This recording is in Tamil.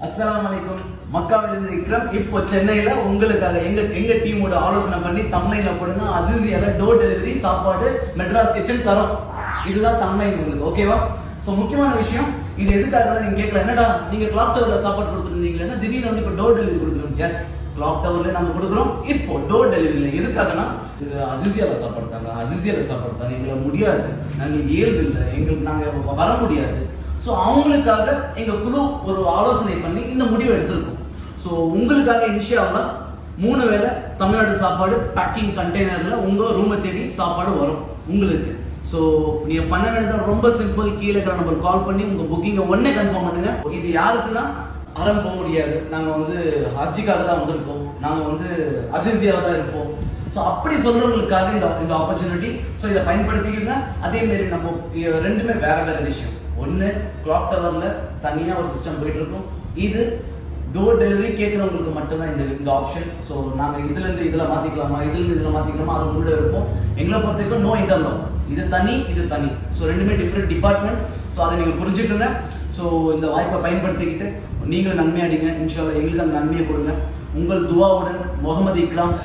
அஸ்ஸலாமு அலைக்கும். மக்காவிலிருந்து விக்ரம். இப்போ சென்னையில உங்களுக்காக எங்க டீமோட ஆலோசனை பண்ணி தம்ப்நெயில்ல போடுங்க. அசிசியால டோர் டெலிவரி சாப்பாடு மெட்ராஸ் கிச்சன் தரோம். இதுதான் தம்ப்நெயில் உங்களுக்கு, ஓகேவா? ஸோ முக்கியமான விஷயம் இது எதுக்காக நீங்க கேட்கல, என்னடா நீங்க கிளாக் டவர்ல சாப்பாடு கொடுத்துருந்தீங்களா, திடீர்னு வந்து இப்போ டோர் டெலிவரி கொடுக்குறோம். எஸ், கிளாக் டவர்ல நாங்க கொடுக்குறோம். இப்போ டோர் டெலிவரியில எதுக்காகனா அசிசியால சாப்பாடு தாங்க, அசிசியால சாப்பாடு தாங்க, எங்களுக்கு முடியாது, நாங்களுக்கு இயல்பு இல்லை, எங்களுக்கு நாங்க வர முடியாது. ஸோ அவங்களுக்காக எங்கள் குழு ஒரு ஆலோசனை பண்ணி இந்த முடிவை எடுத்திருக்கோம். ஸோ உங்களுக்காக இனிஷியலாக 3 வேளை தமிழ்நாடு சாப்பாடு பேக்கிங் கண்டெய்னரில் உங்கள் ரூமை தேடி சாப்பாடு வரும் உங்களுக்கு. ஸோ நீங்கள் பண்ண வேண்டியது ரொம்ப சிம்பிள். கீழே இருக்கிற நம்பர் கால் பண்ணி உங்கள் புக்கிங்கை உடனே கன்ஃபார்ம் பண்ணுங்க. இது யாருக்குன்னா அறம் போக முடியாது, நாங்கள் வந்து ஹஜ்ஜிக்காக தான் வந்திருக்கோம், நாங்கள் வந்து அசிசியாவில் தான் இருப்போம். ஸோ அப்படி சொல்கிறவங்களுக்காக இந்த ஆப்பர்ச்சுனிட்டி. ஸோ இதை பயன்படுத்திக்கிங்க. அதேமாரி நம்ம ரெண்டுமே வேறு விஷயம். ஒன்று கிளாக் டவரில் தனியாக ஒரு சிஸ்டம் போயிட்டு இருக்கும். இது டோர் டெலிவரி கேட்குறவங்களுக்கு மட்டும்தான் இந்த ஆப்ஷன். ஸோ நாங்கள் இதுலேருந்து இதில் மாற்றிக்கலாமா, இதுலேருந்து இதில் மாற்றிக்கலாமா, அது உங்களோட இருக்கும். எங்களை பொறுத்த வரைக்கும் நோ இன்டர்லாக், இது தனி இது தனி. ஸோ ரெண்டுமே டிஃப்ரெண்ட் டிபார்ட்மெண்ட். ஸோ அதை நீங்கள் புரிஞ்சுக்கோங்க. ஸோ இந்த வாய்ப்பை பயன்படுத்திக்கிட்டு நீங்களும் நன்மை அடிங்க. இன்ஷா அல்லாஹ் எங்களுக்கு அந்த நன்மையை கொடுங்க. உங்கள் துவாவுடன் முகமது இக்ராம்.